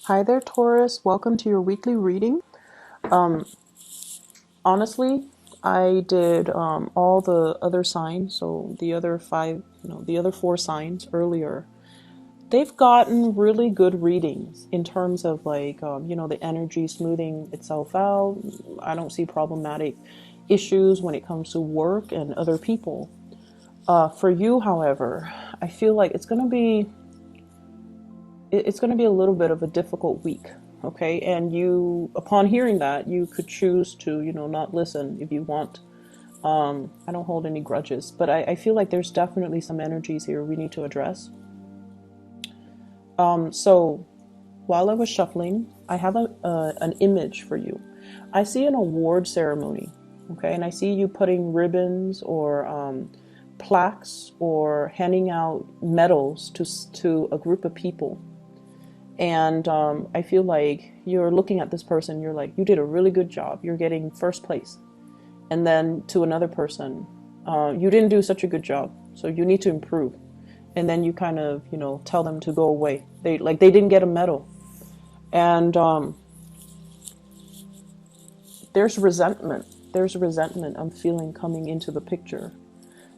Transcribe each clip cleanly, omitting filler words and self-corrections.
Hi there, Taurus. Welcome to your weekly reading. Um, Honestly, I did all the other signs, so the other five, the other four signs earlier. They've gotten really good readings in terms of the energy smoothing itself out. I don't see problematic issues when it comes to work and other people. For you, however, I feel like it's going to be a little bit of a difficult week. Okay. And you, upon hearing that, you could choose to, not listen if you want. I don't hold any grudges, but I feel like there's definitely some energies here we need to address. So while I was shuffling, I have an image for you. I see an award ceremony. Okay. And I see you putting ribbons or, plaques or handing out medals to a group of people. And I feel like you're looking at this person, you're like, you did a really good job, you're getting first place. And then to another person, you didn't do such a good job, so you need to improve. And then you kind of, tell them to go away. They didn't get a medal. And there's resentment. There's resentment I'm feeling coming into the picture.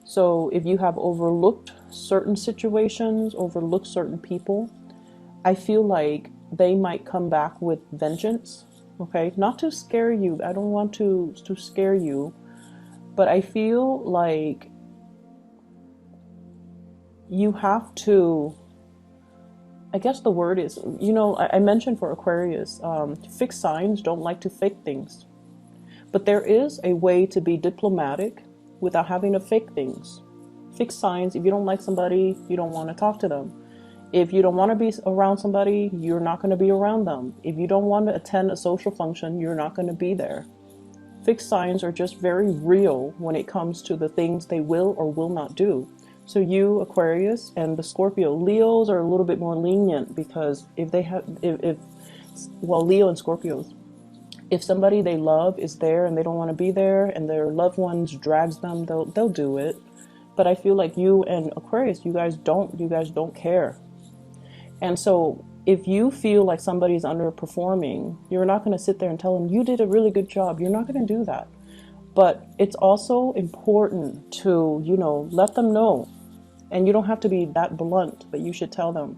So if you have overlooked certain situations, overlooked certain people, I feel like they might come back with vengeance. Okay, not to scare you. I don't want to scare you, but I feel like you have to. I guess the word is, I mentioned for Aquarius, fixed signs don't like to fake things, but there is a way to be diplomatic without having to fake things. Fixed signs. If you don't like somebody, you don't want to talk to them. If you don't want to be around somebody, you're not going to be around them. If you don't want to attend a social function, you're not going to be there. Fixed signs are just very real when it comes to the things they will or will not do. So you, Aquarius, and the Scorpio, Leos are a little bit more lenient because if they have, if well, Leo and Scorpios, if somebody they love is there and they don't want to be there and their loved ones drags them, they'll do it. But I feel like you and Aquarius, you guys don't care. And so if you feel like somebody's underperforming, you're not going to sit there and tell them you did a really good job. You're not going to do that. But it's also important to, let them know. And you don't have to be that blunt, but you should tell them,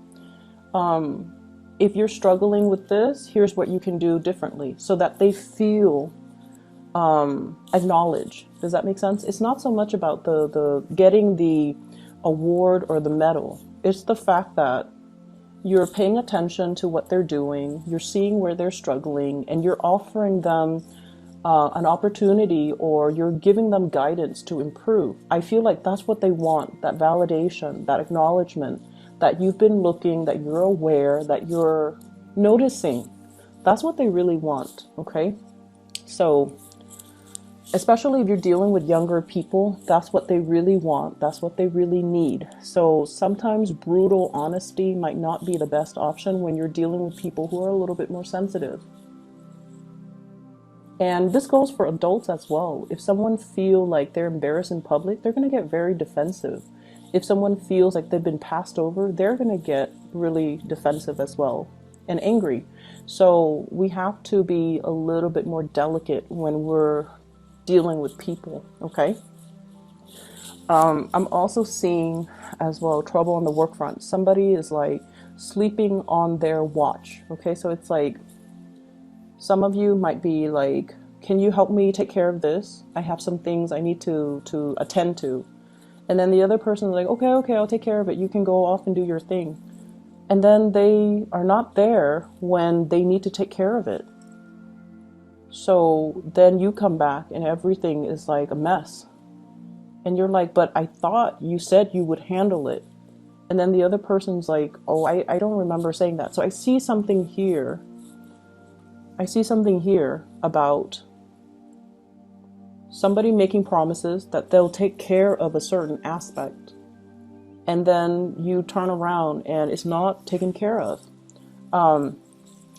if you're struggling with this, here's what you can do differently so that they feel acknowledged. Does that make sense? It's not so much about the getting the award or the medal. It's the fact that you're paying attention to what they're doing, you're seeing where they're struggling, and you're offering them an opportunity, or you're giving them guidance to improve. I feel like that's what they want, that validation, that acknowledgement, that you've been looking, that you're aware, that you're noticing. That's what they really want, okay? So especially if you're dealing with younger people, that's what they really want. That's what they really need. So sometimes brutal honesty might not be the best option when you're dealing with people who are a little bit more sensitive. And this goes for adults as well. If someone feels like they're embarrassed in public, they're going to get very defensive. If someone feels like they've been passed over, they're going to get really defensive as well and angry. So we have to be a little bit more delicate when we're dealing with people, okay? I'm also seeing as well trouble on the work front. Somebody is like sleeping on their watch, okay? So it's like some of you might be like, can you help me take care of this? I have some things I need to attend to. And then the other person is like, okay, I'll take care of it. You can go off and do your thing. And then they are not there when they need to take care of it. So then you come back and everything is like a mess. And you're like, but I thought you said you would handle it. And then the other person's like, oh, I don't remember saying that. So I see something here. I see something here about somebody making promises that they'll take care of a certain aspect. And then you turn around and it's not taken care of.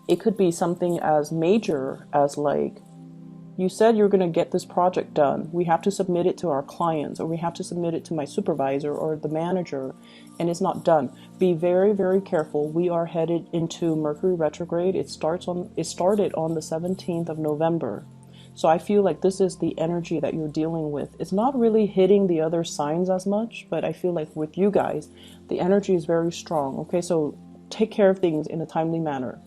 It could be something as major as like You said you're going to get this project done. We have to submit it to our clients, or we have to submit it to my supervisor or the manager, and it's not done. Be very, very careful. We are headed into Mercury retrograde. It started on the 17th of November. So I feel like this is the energy that you're dealing with. It's not really hitting the other signs as much, but I feel like with you guys, the energy is very strong. Okay, so take care of things in a timely manner.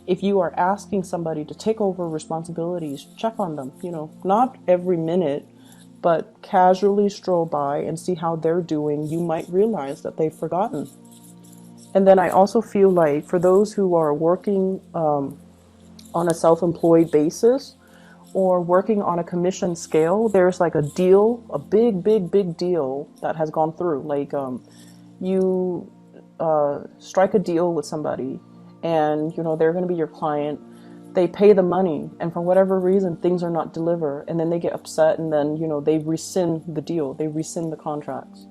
If you are asking somebody to take over responsibilities, check on them, not every minute, but casually stroll by and see how they're doing. You might realize that they've forgotten. And then I also feel like for those who are working on a self-employed basis or working on a commission scale, there's like a deal, a big, big, big deal that has gone through. Like you strike a deal with somebody, and they're going to be your client. They pay the money, and for whatever reason things are not delivered, and then they get upset, and then they rescind the deal, they rescind the contracts.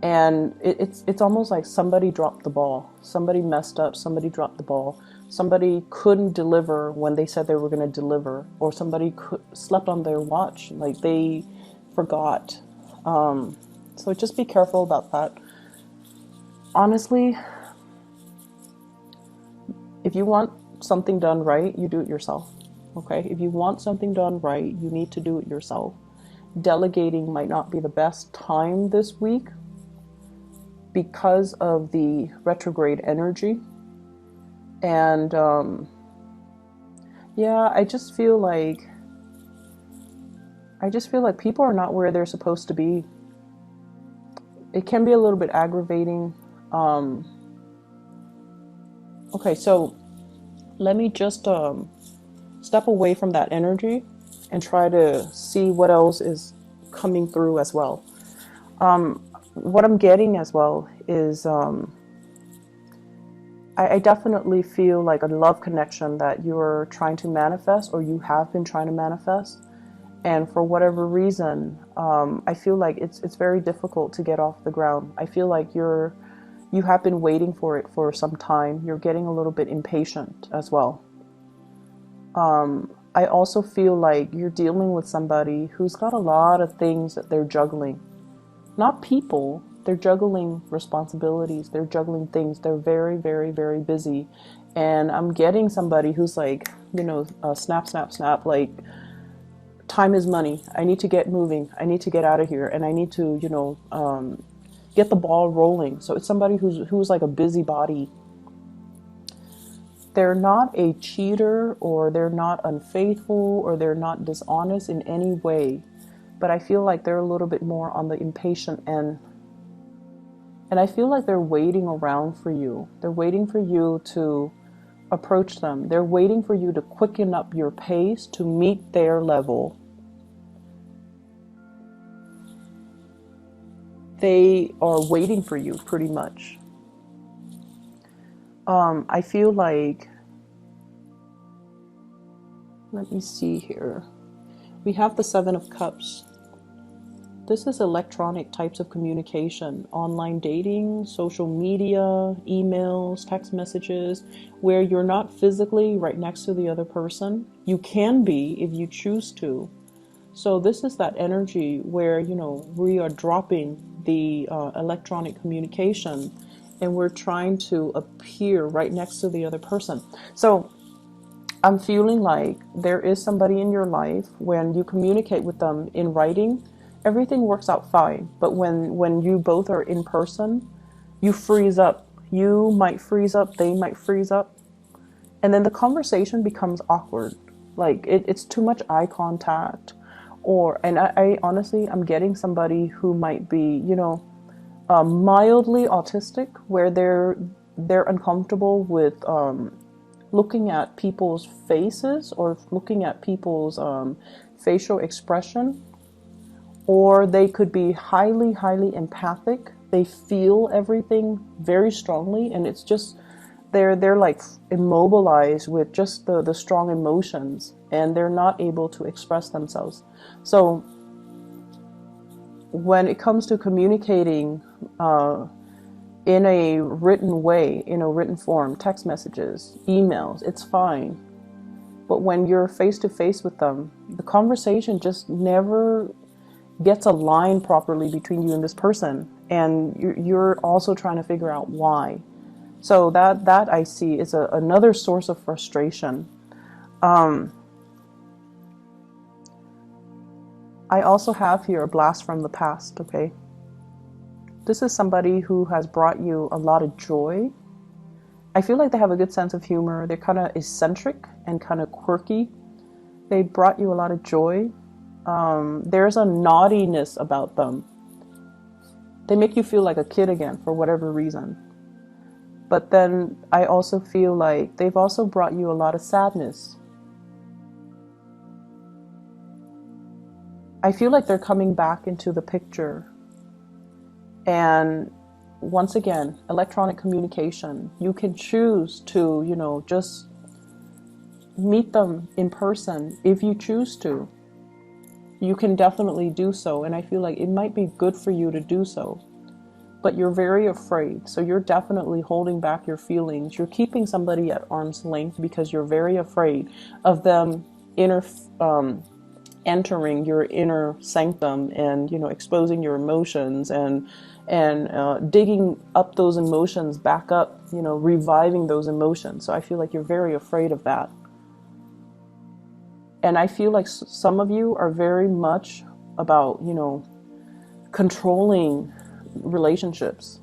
And it's almost like somebody dropped the ball, somebody messed up, somebody dropped the ball, somebody couldn't deliver when they said they were going to deliver, or somebody slept on their watch, like they forgot. So just be careful about that. Honestly, if you want something done right, you do it yourself. Okay? If you want something done right, you need to do it yourself. Delegating might not be the best time this week because of the retrograde energy. And yeah, I just feel like people are not where they're supposed to be. It can be a little bit aggravating. Okay, so let me just step away from that energy and try to see what else is coming through as well. What I'm getting as well is I definitely feel like a love connection that you're trying to manifest, or you have been trying to manifest. And for whatever reason, I feel like it's very difficult to get off the ground. I feel like you have been waiting for it for some time. You're getting a little bit impatient as well. I also feel like you're dealing with somebody who's got a lot of things that they're juggling. Not people, they're juggling responsibilities, they're juggling things. They're very, very, very busy. And I'm getting somebody who's like, snap, snap, snap, like time is money. I need to get moving. I need to get out of here. And I need to, get the ball rolling. So it's somebody who's like a busybody. They're not a cheater, or they're not unfaithful, or they're not dishonest in any way. But I feel like they're a little bit more on the impatient end. And I feel like they're waiting around for you. They're waiting for you to approach them. They're waiting for you to quicken up your pace to meet their level. They are waiting for you, pretty much. I feel like, let me see here. We have the Seven of Cups. This is electronic types of communication, online dating, social media, emails, text messages, where you're not physically right next to the other person. You can be if you choose to. So this is that energy where, we are dropping the electronic communication, and we're trying to appear right next to the other person. So I'm feeling like there is somebody in your life, when you communicate with them in writing, everything works out fine. But when you both are in person, you freeze up. You might freeze up, they might freeze up. And then the conversation becomes awkward. Like it's too much eye contact. And I honestly, I'm getting somebody who might be, mildly autistic, where they're uncomfortable with looking at people's faces, or looking at people's facial expression. Or they could be highly, highly empathic. They feel everything very strongly, and it's just they're like immobilized with just the strong emotions, and they're not able to express themselves. So when it comes to communicating in a written way, in a written form, text messages, emails, it's fine. But when you're face to face with them, the conversation just never gets aligned properly between you and this person. And you're also trying to figure out why. So that I see is another source of frustration. I also have here a blast from the past, okay? This is somebody who has brought you a lot of joy. I feel like they have a good sense of humor. They're kind of eccentric and kind of quirky. They brought you a lot of joy. There's a naughtiness about them. They make you feel like a kid again for whatever reason. But then I also feel like they've also brought you a lot of sadness. I feel like they're coming back into the picture. And once again, electronic communication. You can choose to, just meet them in person if you choose to. You can definitely do so. And I feel like it might be good for you to do so. But you're very afraid. So you're definitely holding back your feelings. You're keeping somebody at arm's length because you're very afraid of them entering your inner sanctum and, exposing your emotions and digging up those emotions back up, reviving those emotions. So I feel like you're very afraid of that. And I feel like some of you are very much about, controlling relationships.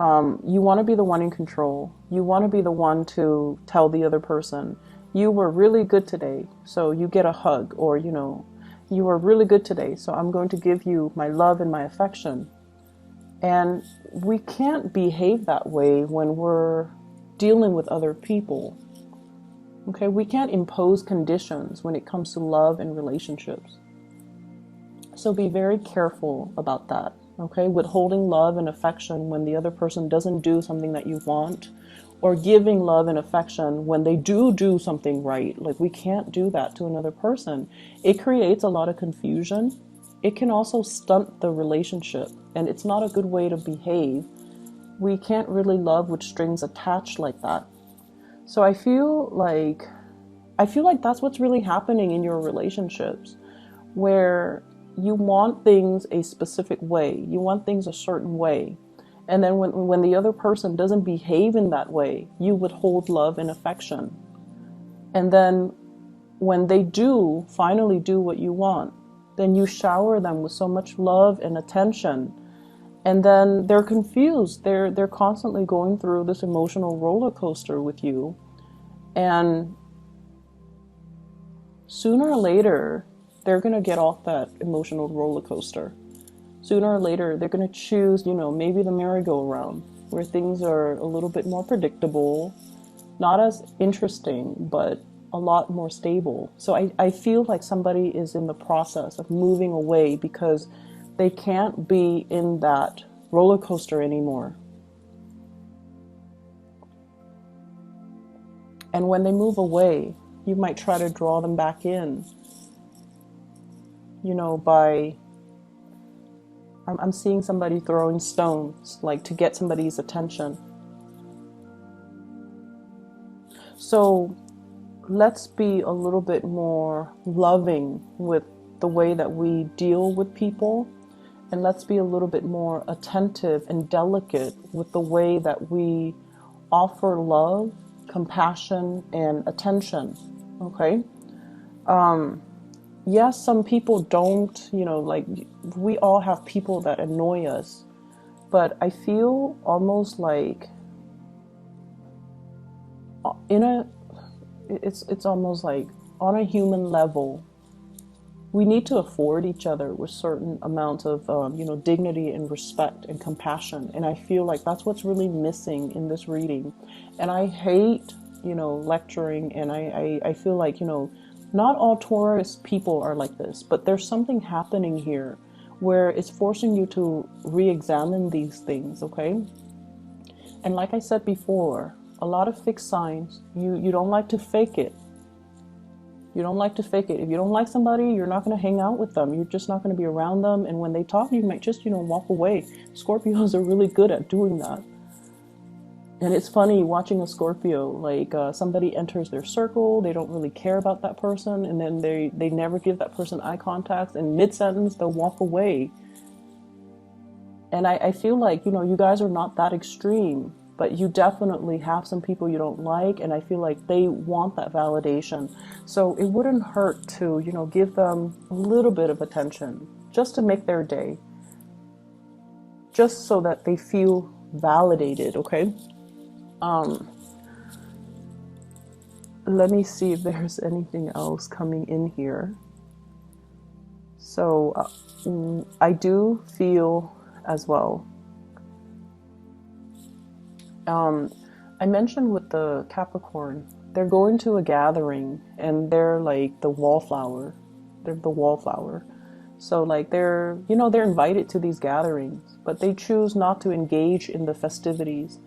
You want to be the one in control. You want to be the one to tell the other person, you were really good today, so you get a hug, or, you were really good today, so I'm going to give you my love and my affection. And we can't behave that way when we're dealing with other people. Okay, we can't impose conditions when it comes to love and relationships. So be very careful about that. Okay, withholding love and affection when the other person doesn't do something that you want, or giving love and affection when they do something right. Like, we can't do that to another person. It creates a lot of confusion. It can also stunt the relationship, and it's not a good way to behave. We can't really love with strings attached like that. So I feel like that's what's really happening in your relationships, where you want things a specific way. You want things a certain way. And then when the other person doesn't behave in that way, you withhold love and affection. And then when they do finally do what you want, then you shower them with so much love and attention. And then they're confused. They're constantly going through this emotional roller coaster with you. And sooner or later, they're going to get off that emotional roller coaster. Sooner or later, they're going to choose, maybe the merry-go-round, where things are a little bit more predictable, not as interesting, but a lot more stable. So I feel like somebody is in the process of moving away because they can't be in that roller coaster anymore. And when they move away, you might try to draw them back in, by... I'm seeing somebody throwing stones, like to get somebody's attention. So let's be a little bit more loving with the way that we deal with people. And let's be a little bit more attentive and delicate with the way that we offer love, compassion, and attention. Okay? Yes, some people don't, we all have people that annoy us, but I feel almost like it's almost like on a human level, we need to afford each other with certain amounts of, dignity and respect and compassion. And I feel like that's what's really missing in this reading. And I hate, lecturing, and I feel like, not all Taurus people are like this, but there's something happening here where it's forcing you to re-examine these things, okay? And like I said before, a lot of fixed signs, you don't like to fake it. You don't like to fake it. If you don't like somebody, you're not going to hang out with them. You're just not going to be around them. And when they talk, you might just, walk away. Scorpios are really good at doing that. And it's funny watching a Scorpio, like somebody enters their circle, they don't really care about that person, and then they never give that person eye contact, and mid-sentence they'll walk away. And I feel like, you know, you guys are not that extreme, but you definitely have some people you don't like, and I feel like they want that validation. So it wouldn't hurt to, you know, give them a little bit of attention just to make their day, just so that they feel validated, okay? Let me see if there's anything else coming in here. So I do feel as well. I mentioned with the Capricorn, they're going to a gathering and they're like the wallflower. They're the wallflower. So like they're, you know, they're invited to these gatherings, but they choose not to engage in the festivities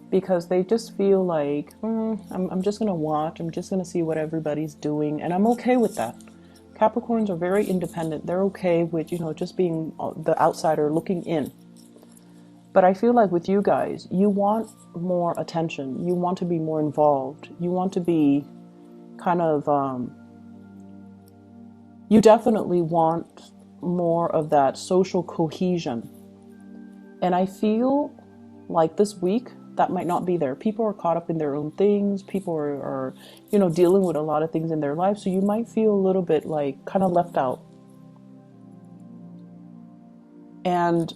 because they just feel like, I'm just going to watch. I'm just going to see what everybody's doing. And I'm okay with that. Capricorns are very independent. They're okay with, you know, just being the outsider looking in. But I feel like with you guys, you want more attention. You want to be more involved. You want to be kind of, you definitely want more of that social cohesion. And I feel like this week, that might not be there. People are caught up in their own things. People are, you know, dealing with a lot of things in their life. So you might feel a little bit like kind of left out. And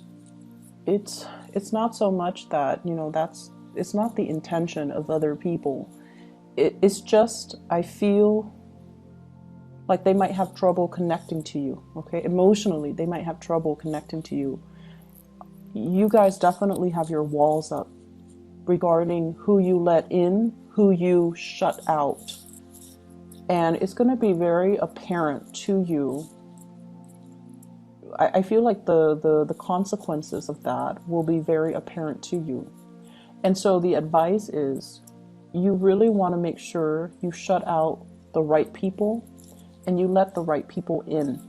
it's not so much that, you know, it's not the intention of other people. It's just, I feel like they might have trouble connecting to you, okay? Emotionally, they might have trouble connecting to you. You guys definitely have your walls up regarding who you let in, who you shut out. And it's going to be very apparent to you. I feel like the consequences of that will be very apparent to you. And so the advice is, you really want to make sure you shut out the right people and you let the right people in.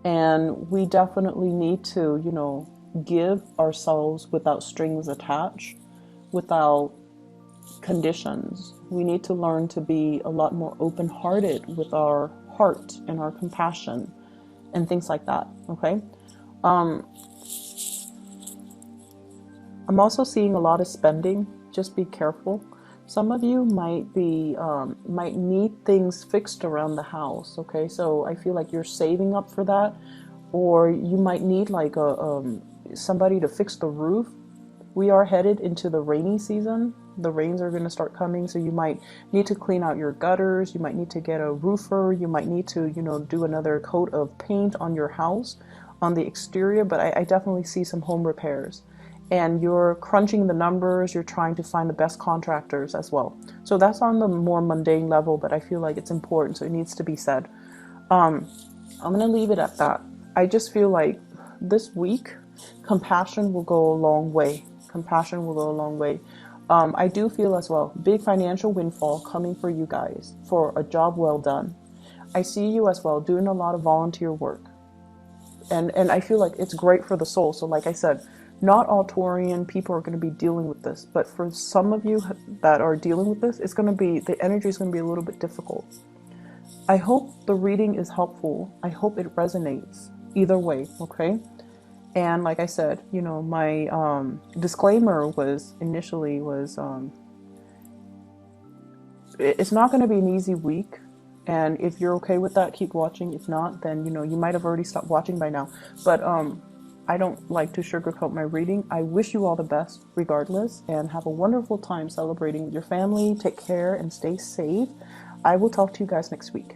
And we definitely need to, you know, give ourselves without strings attached, without conditions. We need to learn to be a lot more open-hearted with our heart and our compassion and things like that, okay? I'm also seeing a lot of spending. Just be careful. Some of you might need things fixed around the house, okay? So I feel like you're saving up for that, or you might need like somebody to fix the roof. We are headed into the rainy season. The rains are going to start coming, so you might need to clean out your gutters. You might need to get a roofer. You might need to, you know, do another coat of paint on your house, on the exterior. But I definitely see some home repairs. And you're crunching the numbers. You're trying to find the best contractors as well. So that's on the more mundane level, but I feel like it's important, so it needs to be said. I'm going to leave it at that. I just feel like this week, compassion will go a long way. Compassion will go a long way. I do feel as well, big financial windfall coming for you guys for a job well done. I see you as well doing a lot of volunteer work. And I feel like it's great for the soul. So like I said, not all Taurian people are going to be dealing with this. But for some of you that are dealing with this, it's going to be, the energy is going to be a little bit difficult. I hope the reading is helpful. I hope it resonates either way, okay? And like I said, you know, my disclaimer was initially it's not going to be an easy week. And if you're okay with that, keep watching. If not, then, you know, you might have already stopped watching by now. But I don't like to sugarcoat my reading. I wish you all the best regardless, and have a wonderful time celebrating with your family. Take care and stay safe. I will talk to you guys next week.